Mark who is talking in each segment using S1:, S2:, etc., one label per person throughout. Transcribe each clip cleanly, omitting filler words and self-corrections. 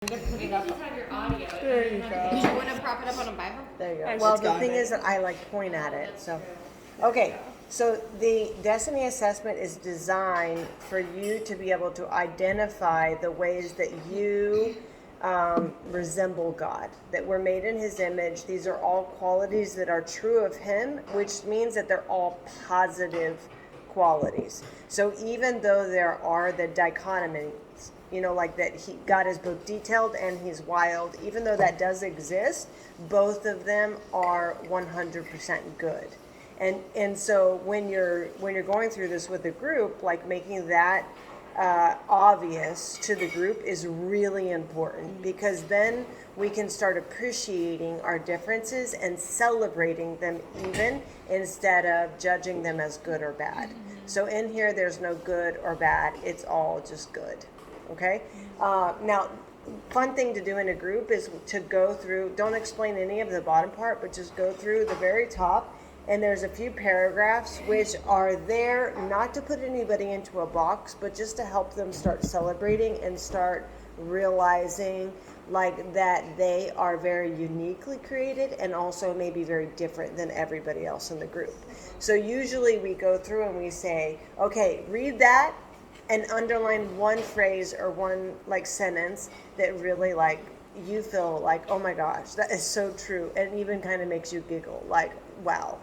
S1: Put it up.
S2: Have your audio.
S1: There you go.
S3: Do you want to prop it up on a Bible?
S1: There you go.
S3: Actually,
S1: Well,
S3: it's
S1: the
S3: gone,
S1: thing
S3: babe.
S1: is that I like point at it. So, okay. So the destiny assessment is designed for you to be able to identify the ways that you resemble God, that we're made in His image. These are all qualities that are true of Him, which means that they're all positive qualities. So even though there are the dichotomies, like that God is both detailed and He's wild, even though that does exist, both of them are 100% good. And so when you're going through this with a group, like making that obvious to the group is really important, because then we can start appreciating our differences and celebrating them, even instead of judging them as good or bad. So in here, there's no good or bad. It's all just good. Okay? Now, fun thing to do in a group is to go through, don't explain any of the bottom part, but just go through the very top. And there's a few paragraphs which are there not to put anybody into a box, but just to help them start celebrating and start realizing like that they are very uniquely created and also maybe very different than everybody else in the group. So usually we go through and we say, okay, read that and underline one phrase or one like sentence that really like you feel like, oh my gosh, that is so true, and even kind of makes you giggle, like, wow,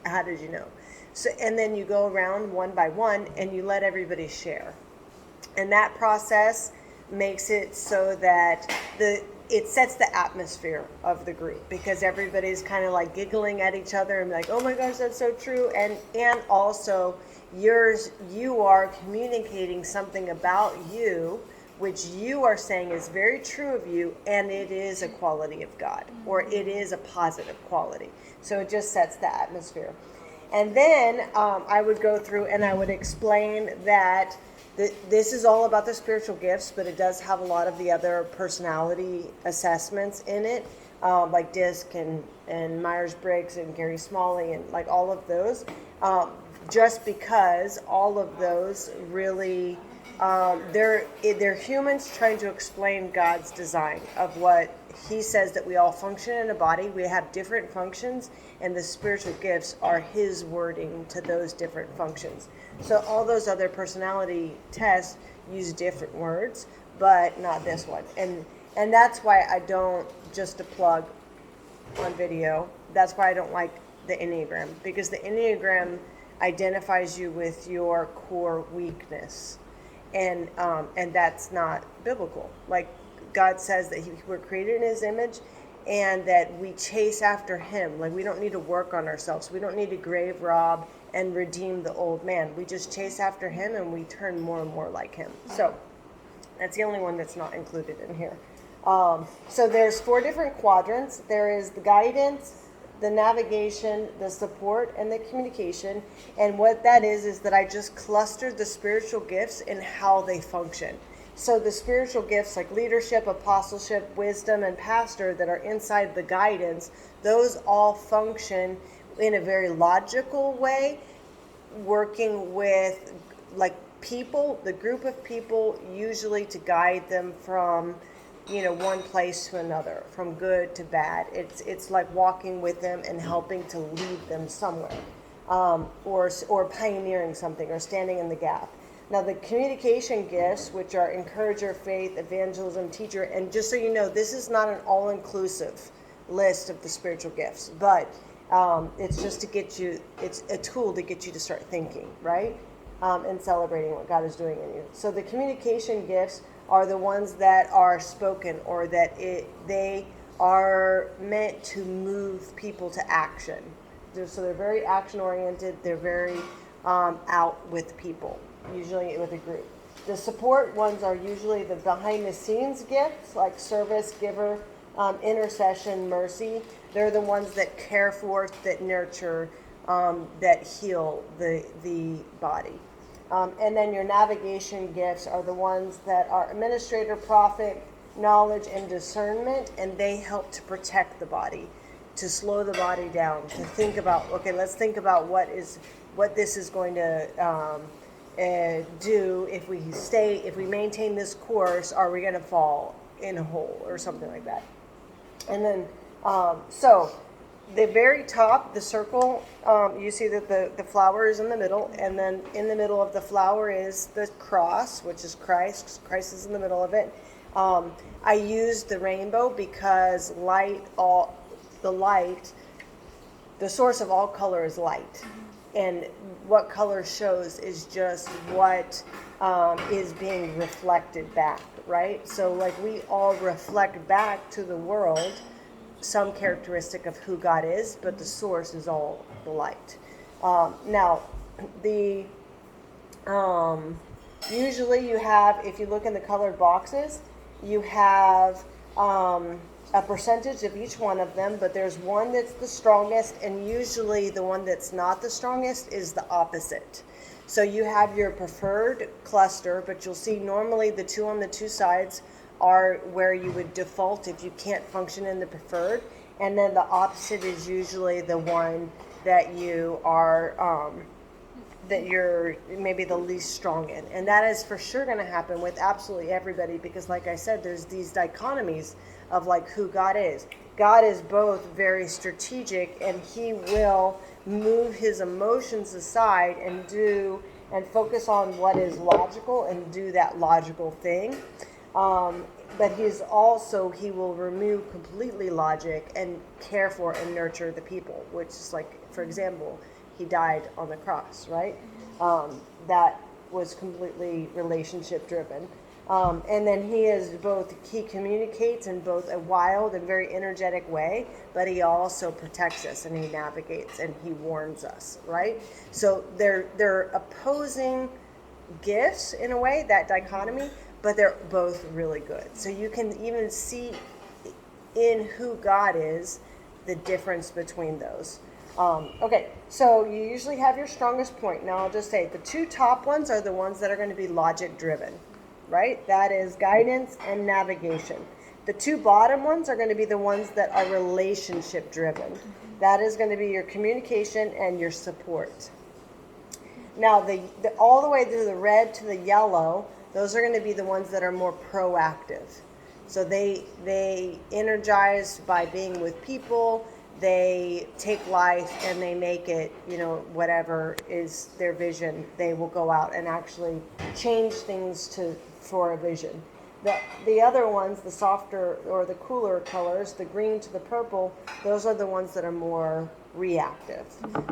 S1: how did you know? So, and then you go around one by one and you let everybody share. And that process makes it so that it sets the atmosphere of the group, because everybody's kind of like giggling at each other and like, oh my gosh, that's so true. And also you are communicating something about you, which you are saying is very true of you, and it is a quality of God, or it is a positive quality. So it just sets the atmosphere. And then I would go through and I would explain that this is all about the spiritual gifts, but it does have a lot of the other personality assessments in it, like DISC and Myers-Briggs and Gary Smalley and like all of those, just because all of those really... they're humans trying to explain God's design of what He says, that we all function in a body. We have different functions, and the spiritual gifts are His wording to those different functions. So all those other personality tests use different words, but not this one. And that's why I don't, just to plug on video, that's why I don't like the Enneagram, because the Enneagram identifies you with your core weakness. And that's not biblical. Like God says that we're created in His image, and that we chase after Him. Like we don't need to work on ourselves. We don't need to grave rob and redeem the old man. We just chase after Him, and we turn more and more like Him. So that's the only one that's not included in here. So there's 4 different quadrants. There is the guidance, the navigation, the support, and the communication. And what that is that I just clustered the spiritual gifts and how they function. So the spiritual gifts like leadership, apostleship, wisdom, and pastor that are inside the guidance, those all function in a very logical way, working with like people, the group of people, usually to guide them from one place to another, from good to bad. It's like walking with them and helping to lead them somewhere, or pioneering something, or standing in the gap. Now the communication gifts, which are encourager, faith, evangelism, teacher, and just so you know, this is not an all-inclusive list of the spiritual gifts, but it's just to get you, it's a tool to get you to start thinking, right? And celebrating what God is doing in you. So the communication gifts are the ones that are spoken, or that they are meant to move people to action. So they're very action oriented. They're very out with people, usually with a group. The support ones are usually the behind the scenes gifts, like service, giver, intercession, mercy. They're the ones that care for, that nurture, that heal the body. And then your navigation gifts are the ones that are administrator, prophet, knowledge, and discernment, and they help to protect the body, to slow the body down, to think about, okay, let's think about what this is going to do if we maintain this course. Are we going to fall? in a hole or something like that. And then, so the very top, the circle, you see that the flower is in the middle, and then in the middle of the flower is the cross, which is Christ. Christ is in the middle of it. I used the rainbow because the source of all color is light. And what color shows is just what is being reflected back, right? So like we all reflect back to the world some characteristic of who God is, but the source is all the light. Now, usually you have, if you look in the colored boxes, you have a percentage of each one of them, but there's one that's the strongest, and usually the one that's not the strongest is the opposite. So you have your preferred cluster, but you'll see normally the two on the two sides are where you would default if you can't function in the preferred, and then the opposite is usually the one that you are that you're maybe the least strong in. And that is for sure going to happen with absolutely everybody, because like I said, there's these dichotomies of like who God is. God is both very strategic, and he will move his emotions aside and focus on what is logical and do that logical thing. But he will remove completely logic and care for and nurture the people, which is like, for example, he died on the cross, right? That was completely relationship driven. And then he communicates in both a wild and very energetic way, but he also protects us and he navigates and he warns us, right? So they're opposing gifts in a way, that dichotomy, but they're both really good. So you can even see in who God is the difference between those. Okay, so you usually have your strongest point. Now I'll just say the two top ones are the ones that are going to be logic driven, right? That is guidance and navigation. The two bottom ones are going to be the ones that are relationship driven. That is going to be your communication and your support. Now all the way through the red to the yellow, those are going to be the ones that are more proactive. So they energize by being with people. They take life and they make it, whatever is their vision. They will go out and actually change things for a vision. The other ones, the softer or the cooler colors, the green to the purple, those are the ones that are more reactive.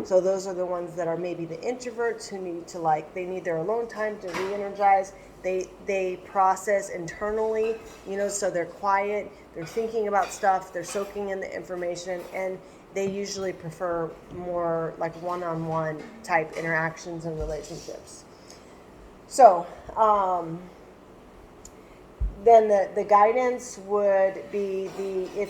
S1: So those are the ones that are maybe the introverts who need to they need their alone time to re-energize. They process internally, so they're quiet, they're thinking about stuff, they're soaking in the information, and they usually prefer more like one-on-one type interactions and relationships. So, then the guidance would be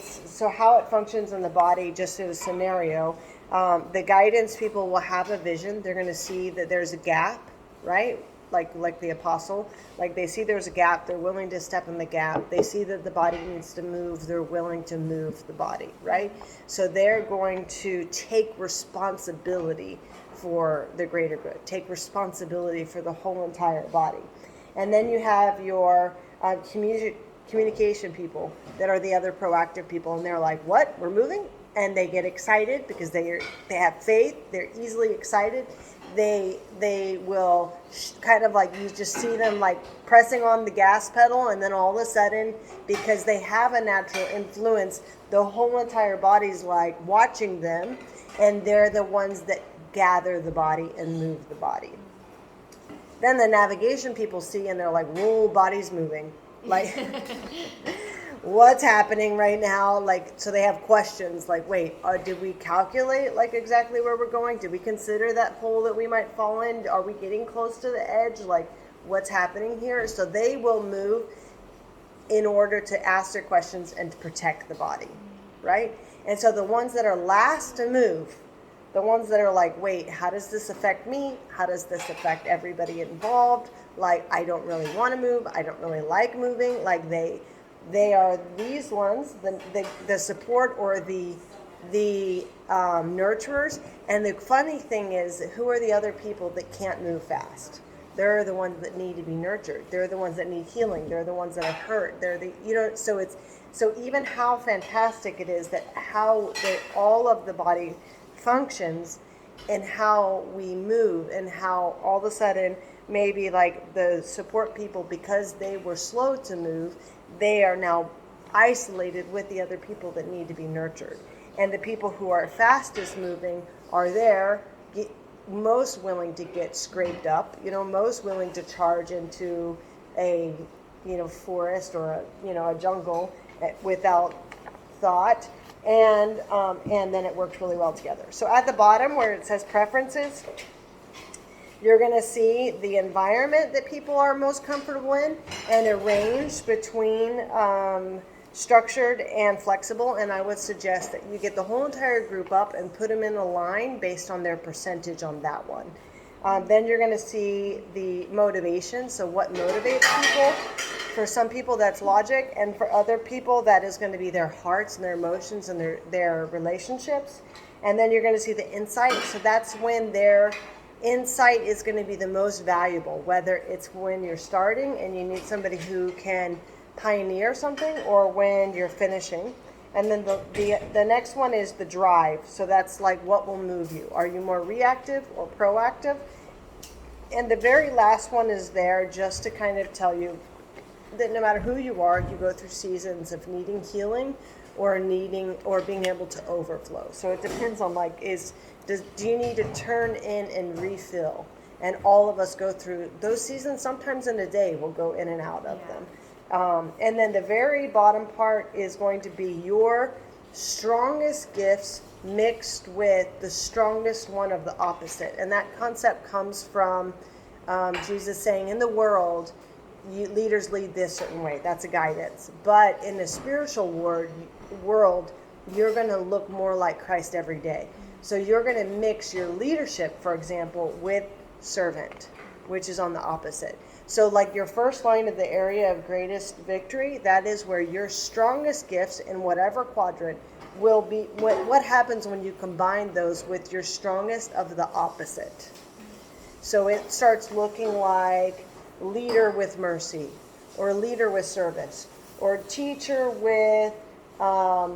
S1: so how it functions in the body, just as a scenario. The guidance people will have a vision. They're going to see that there's a gap, right? Like the apostle, they see there's a gap, they're willing to step in the gap. They see that the body needs to move, they're willing to move the body, right? So they're going to take responsibility for the greater good, take responsibility for the whole entire body. And then you have your communication people that are the other proactive people, and they're like, what, we're moving? And they get excited because they have faith, they're easily excited. They will kind of you just see them pressing on the gas pedal, and then all of a sudden, because they have a natural influence, the whole entire body's watching them, and they're the ones that gather the body and move the body. Then the navigation people see, and they're like, whoa, body's moving. What's happening right now? So they have questions wait, did we calculate exactly where we're going? Did we consider that hole that we might fall in? Are we getting close to the edge? What's happening here? So they will move in order to ask their questions and to protect the body, right? And so the ones that are last to move, the ones that are wait, how does this affect me? How does this affect everybody involved? I don't really want to move. I don't really like moving. They are these ones, the support or the nurturers. And the funny thing is, who are the other people that can't move fast? They're the ones that need to be nurtured. They're the ones that need healing. They're the ones that are hurt. They're the, so even how fantastic it is that all of the body functions and how we move and how all of a sudden maybe like the support people, because they were slow to move, they are now isolated with the other people that need to be nurtured. And the people who are fastest moving are there, most willing to get scraped up, most willing to charge into a, forest or a jungle without thought. And then it works really well together. So at the bottom where it says preferences, you're going to see the environment that people are most comfortable in and a range between structured and flexible. And I would suggest that you get the whole entire group up and put them in a line based on their percentage on that one. Then you're going to see the motivation. So what motivates people? For some people, that's logic. And for other people, that is going to be their hearts and their emotions and their relationships. And then you're going to see the insight. So that's when their insight is going to be the most valuable, whether it's when you're starting and you need somebody who can pioneer something or when you're finishing. And then the next one is the drive. So that's like what will move you. Are you more reactive or proactive? And the very last one is there just to kind of tell you that no matter who you are, you go through seasons of needing healing or being able to overflow. So it depends on do you need to turn in and refill? And all of us go through those seasons. Sometimes in a day we'll go in and out of them. And then the very bottom part is going to be your strongest gifts mixed with the strongest one of the opposite. And that concept comes from Jesus saying, in the world, leaders lead this certain way. That's a guidance. But in the spiritual world, you're going to look more like Christ every day. So you're going to mix your leadership, for example, with servant, which is on the opposite. So like your first line of the area of greatest victory, that is where your strongest gifts in whatever quadrant will be. What happens when you combine those with your strongest of the opposite? So it starts looking like leader with mercy, or leader with service, or teacher with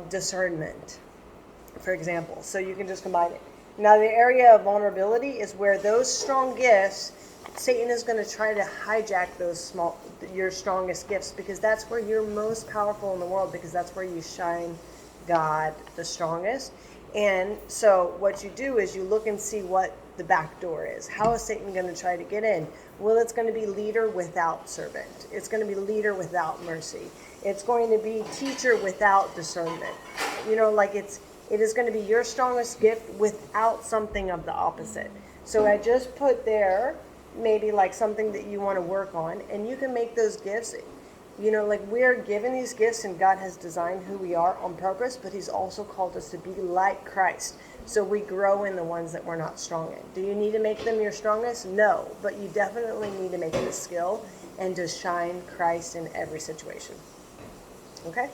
S1: discernment, for example. So you can just combine it. Now the area of vulnerability is where those strong gifts, Satan is going to try to hijack your strongest gifts, because that's where you're most powerful in the world, because that's where you shine God the strongest. And so what you do is you look and see what the back door is. How is Satan going to try to get in? Well, it's going to be leader without servant. It's going to be leader without mercy. It's going to be teacher without discernment. It is going to be your strongest gift without something of the opposite. So I just put there maybe like something that you want to work on, and you can make those gifts. We're given these gifts and God has designed who we are on purpose, but he's also called us to be like Christ. So we grow in the ones that we're not strong in. Do you need to make them your strongest? No, but you definitely need to make it a skill and to shine Christ in every situation. Okay?